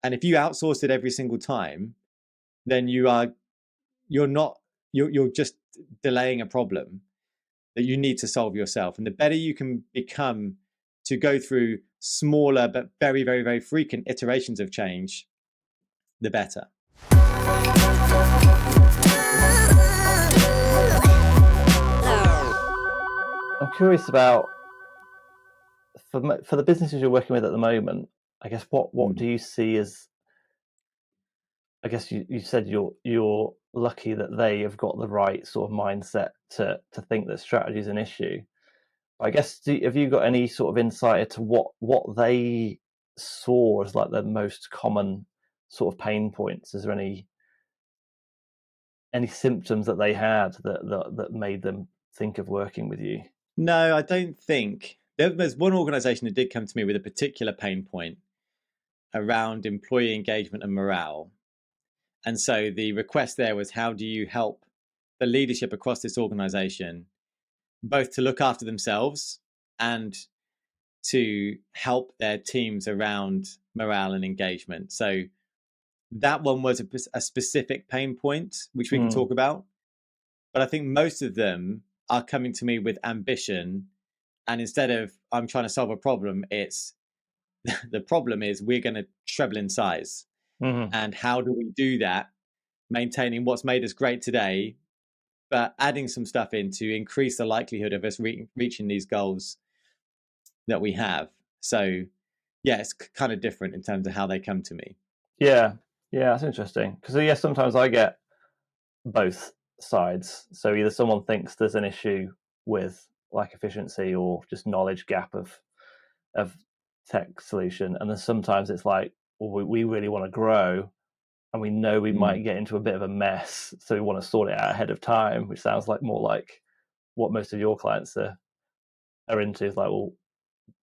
And if you outsource it every single time, then you're just delaying a problem that you need to solve yourself. And the better you can become to go through smaller but very, very, very frequent iterations of change, the better. I'm curious about for the businesses you're working with at the moment. I guess what do you see as? I guess you said you're lucky that they have got the right sort of mindset to think that strategy is an issue. I guess have you got any sort of insight into what they saw as like the most common sort of pain points? Is there any symptoms that they had that made them think of working with you? No, I don't think. There's one organization that did come to me with a particular pain point around employee engagement and morale. And so the request there was, how do you help the leadership across this organization both to look after themselves and to help their teams around morale and engagement? So that one was a specific pain point, which we can talk about. But I think most of them are coming to me with ambition. And instead of I'm trying to solve a problem, it's the problem is we're going to treble in size. Mm-hmm. And how do we do that? Maintaining what's made us great today, but adding some stuff in to increase the likelihood of us reaching these goals that we have. So, yeah, it's kind of different in terms of how they come to me. Yeah, that's interesting. Because sometimes I get both sides. So either someone thinks there's an issue with like efficiency or just knowledge gap of tech solution, and then sometimes it's like, well, we really want to grow, and we know we might get into a bit of a mess, so we want to sort it out ahead of time, which sounds like more like what most of your clients are into. Is like, well,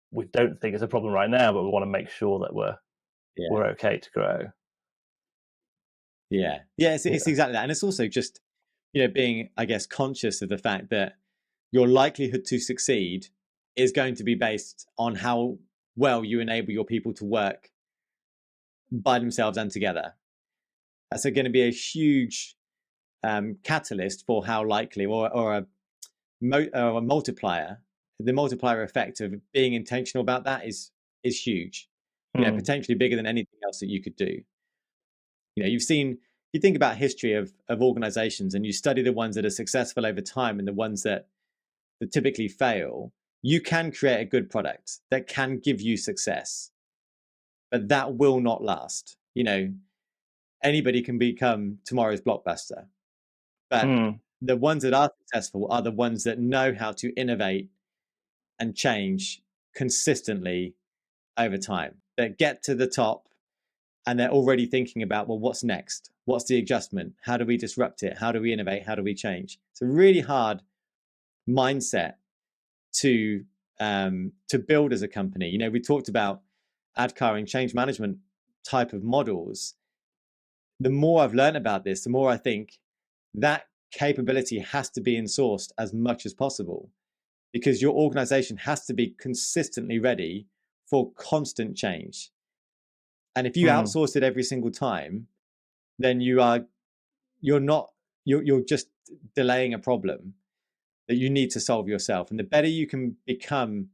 we don't think it's a problem right now, but we want to make sure that we're okay to grow. Yeah, it's exactly that. And it's also just, being, I guess, conscious of the fact that your likelihood to succeed is going to be based on how well you enable your people to work by themselves and together. That's going to be a huge catalyst for how likely, or a multiplier. The multiplier effect of being intentional about that is huge. Potentially bigger than anything else that you could do. You think about history of organizations, and you study the ones that are successful over time and the ones that typically fail. You can create a good product that can give you success, but that will not last. Anybody can become tomorrow's blockbuster, but the ones that are successful are the ones that know how to innovate and change consistently over time, that get to the top and they're already thinking about, well, what's next? What's the adjustment? How do we disrupt it? How do we innovate? How do we change? It's a really hard mindset to build as a company. We talked about ADKAR and change management type of models. The more I've learned about this, the more I think that capability has to be insourced as much as possible, because your organization has to be consistently ready for constant change. And if you outsource it every single time, then you're just delaying a problem that you need to solve yourself. And the better you can become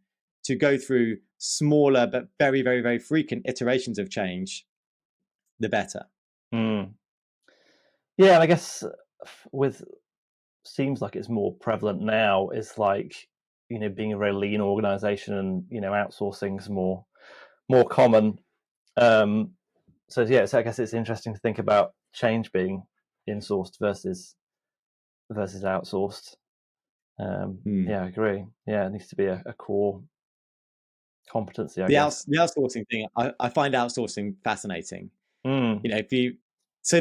to go through smaller but very, very, very frequent iterations of change, the better. Yeah, and I guess seems like it's more prevalent now is like, being a very lean organization, and outsourcing's more common. So I guess it's interesting to think about change being insourced versus outsourced. Yeah, I agree. Yeah, it needs to be a core competency, I guess. The outsourcing thing, I find outsourcing fascinating. If you saw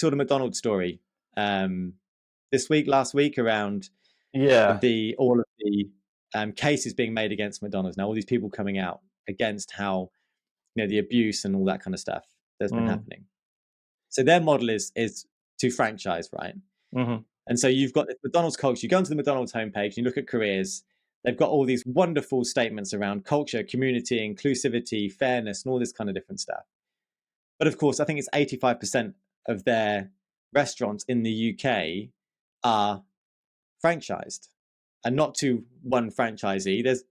the McDonald's story last week around all of the cases being made against McDonald's. Now all these people coming out against how the abuse and all that kind of stuff that's been happening. So their model is to franchise, right? And so you've got the McDonald's culture. You go onto the McDonald's homepage and you look at careers. They've got all these wonderful statements around culture, community, inclusivity, fairness, and all this kind of different stuff. But of course, I think it's 85% of their restaurants in the UK are franchised, and not to one franchisee. There's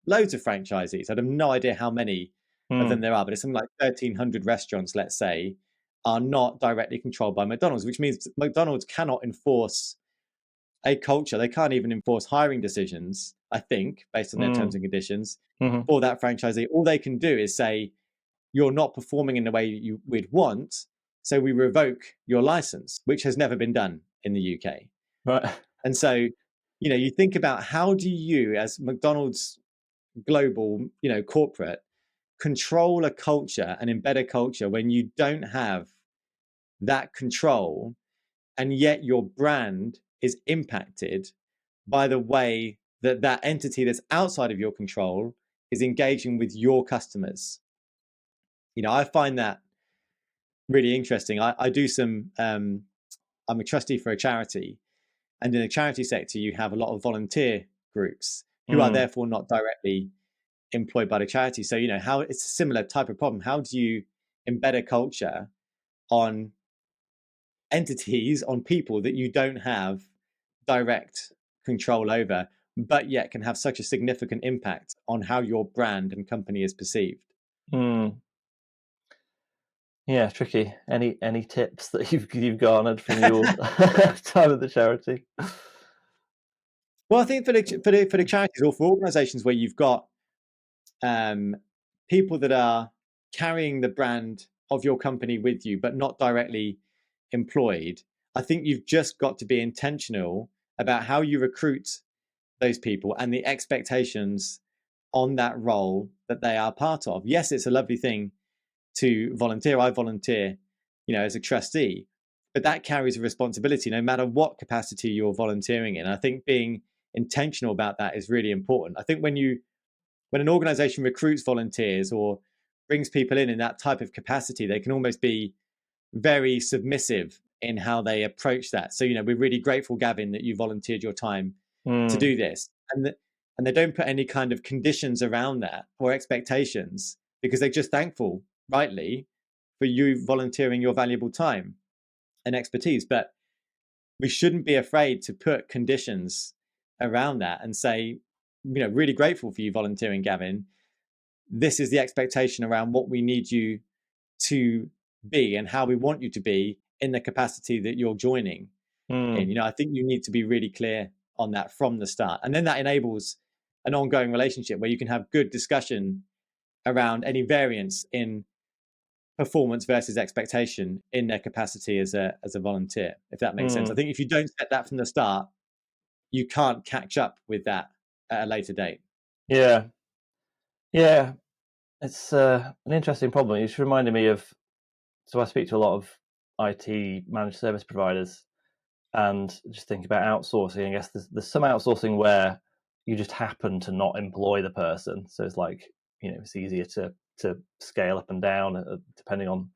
loads of franchisees. I have no idea how many of them there are, but it's something like 1,300 restaurants, let's say, are not directly controlled by McDonald's, which means McDonald's cannot enforce a culture. They can't even enforce hiring decisions, I think, based on their terms and conditions for that franchisee. All they can do is say, you're not performing in the way you would want, so we revoke your license, which has never been done in the UK. Right. And so, you think about, how do you, as McDonald's global, corporate, control a culture and embed a culture when you don't have that control, and yet your brand is impacted by the way that that entity that's outside of your control is engaging with your customers. I find that really interesting. I do some, I'm a trustee for a charity, and in the charity sector, you have a lot of volunteer groups who are therefore not directly employed by the charity. So, how it's a similar type of problem. How do you embed a culture on entities, on people that you don't have direct control over, but yet can have such a significant impact on how your brand and company is perceived? Yeah, tricky. Any tips that you've garnered from your time at the charity? Well, I think for the charities, or for organisations where you've got people that are carrying the brand of your company with you, but not directly employed, I think you've just got to be intentional about how you recruit those people and the expectations on that role that they are part of. Yes, it's a lovely thing to volunteer. I volunteer, as a trustee, but that carries a responsibility no matter what capacity you're volunteering in. I think being intentional about that is really important. I think when an organization recruits volunteers or brings people in that type of capacity, they can almost be very submissive in how they approach that. So, we're really grateful, Gavin, that you volunteered your time to do this. And they don't put any kind of conditions around that or expectations, because they're just thankful, rightly, for you volunteering your valuable time and expertise. But we shouldn't be afraid to put conditions around that and say, really grateful for you volunteering, Gavin. This is the expectation around what we need you to be and how we want you to be in the capacity that you're joining in. I think you need to be really clear on that from the start. And then that enables an ongoing relationship where you can have good discussion around any variance in performance versus expectation in their capacity as a volunteer, if that makes sense. I think if you don't set that from the start, you can't catch up with that at a later date. Yeah, it's an interesting problem. It's reminded me of, so I speak to a lot of IT managed service providers, and just think about outsourcing. I guess there's some outsourcing where you just happen to not employ the person, so it's like, it's easier to scale up and down depending on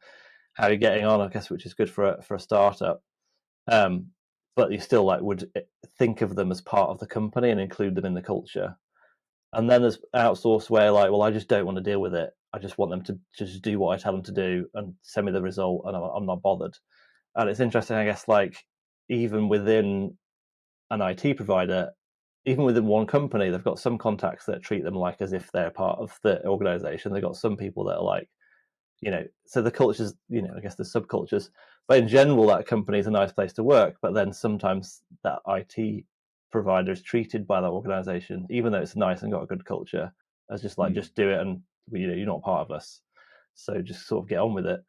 how you're getting on, I guess, which is good for a startup. But you still would think of them as part of the company and include them in the culture. And then there's outsource where well, I just don't want to deal with it. I just want them to just do what I tell them to do and send me the result, and I'm not bothered. And it's interesting, I guess, even within an IT provider, even within one company, they've got some contacts that treat them as if they're part of the organization. They've got some people that are so the cultures, I guess the subcultures, but in general, that company is a nice place to work. But then sometimes that IT provider is treated by that organization, even though it's nice and got a good culture, as just just do it, and you're not part of us, so just sort of get on with it.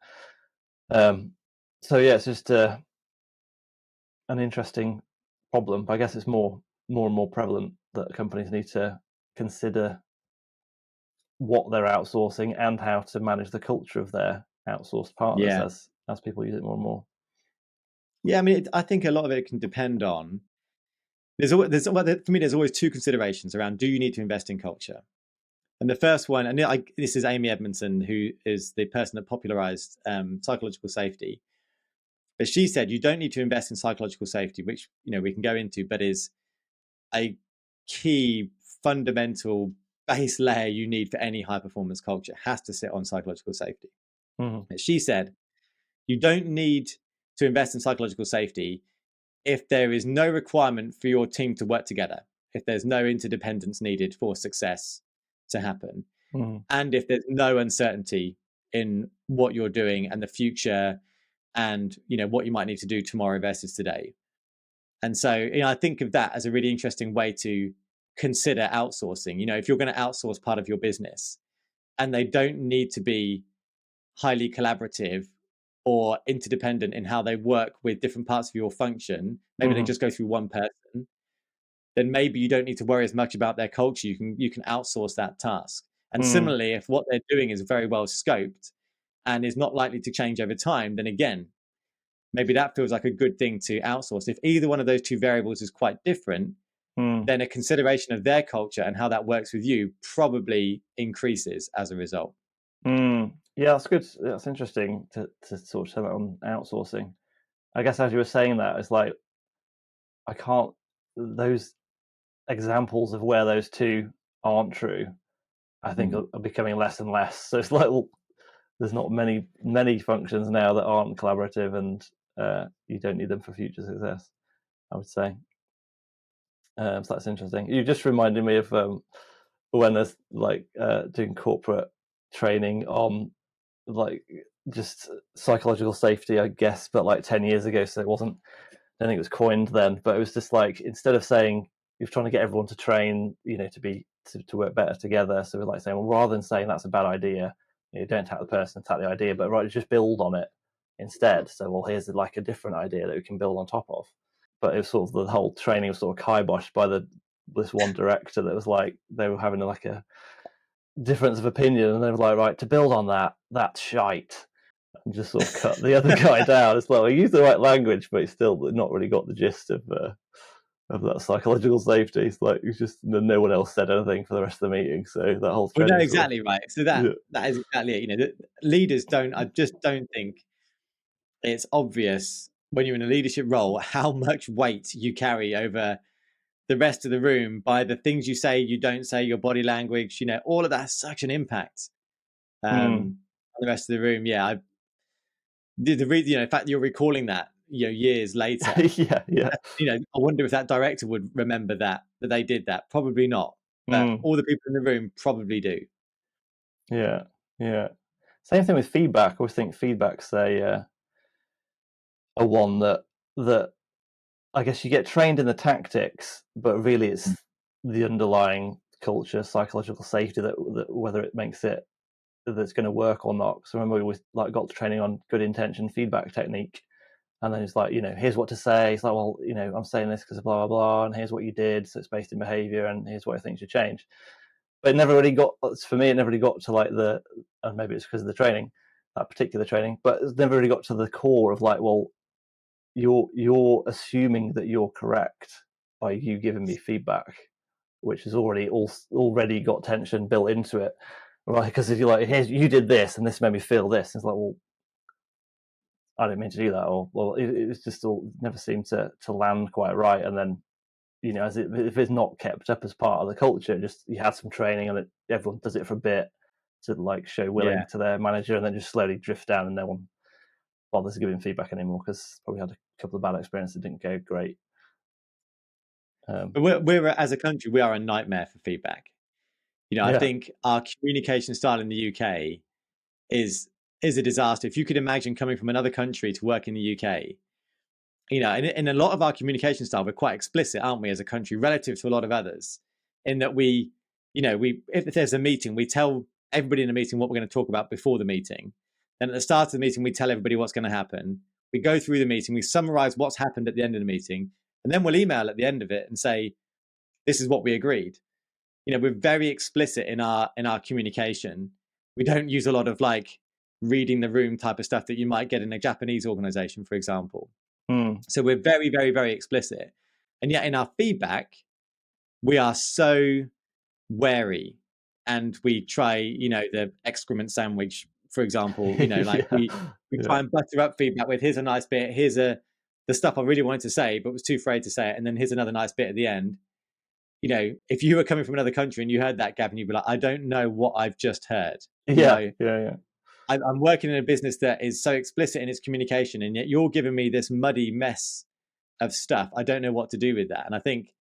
So yeah, it's just an interesting problem, but I guess it's more and more prevalent that companies need to consider what they're outsourcing and how to manage the culture of their outsourced partners as people use it more and more. Yeah, I mean, I think a lot of it can depend on. For me, there's always two considerations around: do you need to invest in culture? And the first one, and this is Amy Edmondson, who is the person that popularized psychological safety. But she said you don't need to invest in psychological safety, which we can go into, but is a key fundamental base layer you need for any high performance culture. It has to sit on psychological safety. She said, you don't need to invest in psychological safety if there is no requirement for your team to work together, if there's no interdependence needed for success to happen, and if there's no uncertainty in what you're doing and the future and what you might need to do tomorrow versus today. And so I think of that as a really interesting way to consider outsourcing. If you're going to outsource part of your business and they don't need to be highly collaborative or interdependent in how they work with different parts of your function, maybe they just go through one person, then maybe you don't need to worry as much about their culture. You can outsource that task. And similarly, if what they're doing is very well scoped and is not likely to change over time, then again, maybe that feels like a good thing to outsource. If either one of those two variables is quite different, then a consideration of their culture and how that works with you probably increases as a result. Yeah, that's good. That's interesting to sort of turn that on outsourcing. I guess as you were saying that, it's like those examples of where those two aren't true, I think are becoming less and less. So it's like, well, there's not many functions now that aren't collaborative, and you don't need them for future success, I would say. So that's interesting. You just reminded me of when there's like doing corporate training on like just psychological safety, I guess, but like 10 years ago, so it wasn't, I don't think it was coined then, but it was just like, instead of saying you're trying to get everyone to train, to work better together, so we're like saying, well, rather than saying that's a bad idea, don't attack the person, attack the idea, but right, just build on it instead. So, well, here's like a different idea that we can build on top of. But it was sort of, the whole training was sort of kiboshed by this one director that was like, they were having like a difference of opinion, and they were like, right, to build on that's shite, and just sort of cut the other guy down. It's like, well, he used the right language, but he's still not really got the gist of that psychological safety. It's like, it's just, no one else said anything for the rest of the meeting, so that whole training. Well, no, exactly right. So that is exactly it. Leaders I just don't think it's obvious when you're in a leadership role how much weight you carry over the rest of the room by the things you say, you don't say, your body language, all of that has such an impact on the rest of the room. Yeah. The fact that you're recalling that, years later. yeah. I wonder if that director would remember that they did that. Probably not. But all the people in the room probably do. Yeah. Same thing with feedback. I always think feedback's a one that I guess you get trained in the tactics, but really it's the underlying culture, psychological safety that whether it makes it that's going to work or not. So remember, we always like got to training on good intention feedback technique, and then it's like, here's what to say. It's like, well, I'm saying this because of blah blah blah, and here's what you did, so it's based in behavior, and here's what I think should change. But it never really got, for me, it never really got to like and maybe it's because of the training, that particular training, but it never really got to the core of like, well, you're assuming that you're correct by you giving me feedback, which has already got tension built into it, right? Because if you're like, you did this and this made me feel this, it's like, well, I didn't mean to do that, or well, it's just all never seemed to land quite right. And then if it's not kept up as part of the culture, just you had some training and everyone does it for a bit to like show willing to their manager, and then just slowly drift down, and no one bothers giving feedback anymore because probably had a couple of bad experiences that didn't go great. But we're as a country, we are a nightmare for feedback. I think our communication style in the UK is a disaster. If you could imagine coming from another country to work in the UK, in a lot of our communication style, we're quite explicit, aren't we, as a country, relative to a lot of others, in that we if there's a meeting, we tell everybody in the meeting what we're going to talk about before the meeting. Then at the start of the meeting, we tell everybody what's going to happen. We go through the meeting, we summarize what's happened at the end of the meeting, and then we'll email at the end of it and say, this is what we agreed. We're very explicit in our communication. We don't use a lot of like reading the room type of stuff that you might get in a Japanese organization, for example. So we're very, very, very explicit. And yet in our feedback, we are so wary, and we try, the excrement sandwich, for example, we try and butter up feedback with, here's a nice bit, here's the stuff I really wanted to say, but was too afraid to say it. And then here's another nice bit at the end. If you were coming from another country and you heard that, Gavin, you'd be like, I don't know what I've just heard. Yeah. I'm working in a business that is so explicit in its communication, and yet you're giving me this muddy mess of stuff. I don't know what to do with that. And I think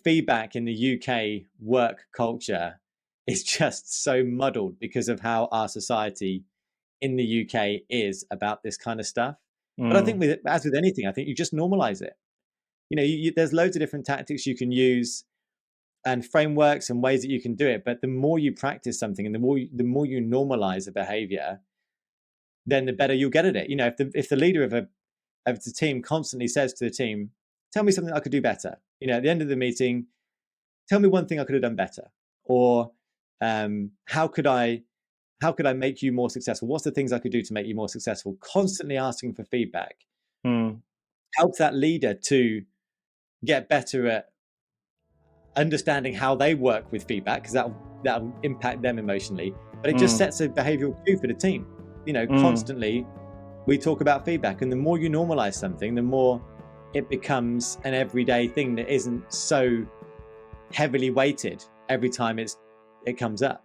feedback in the UK work culture is just so muddled because of how our society in the UK is about this kind of stuff. But I think as with anything, I think you just normalize it. There's loads of different tactics you can use and frameworks and ways that you can do it. But the more you practice something and the more you normalize a behavior, then the better you'll get at it. If the leader of the team constantly says to the team, tell me something I could do better. At the end of the meeting, tell me one thing I could have done better. Or how could I make you more successful? What's the things I could do to make you more successful? Constantly asking for feedback helps that leader to get better at understanding how they work with feedback, because that'll impact them emotionally. But it just sets a behavioral cue for the team. Constantly we talk about feedback, and the more you normalize something, the more it becomes an everyday thing that isn't so heavily weighted every time it comes up.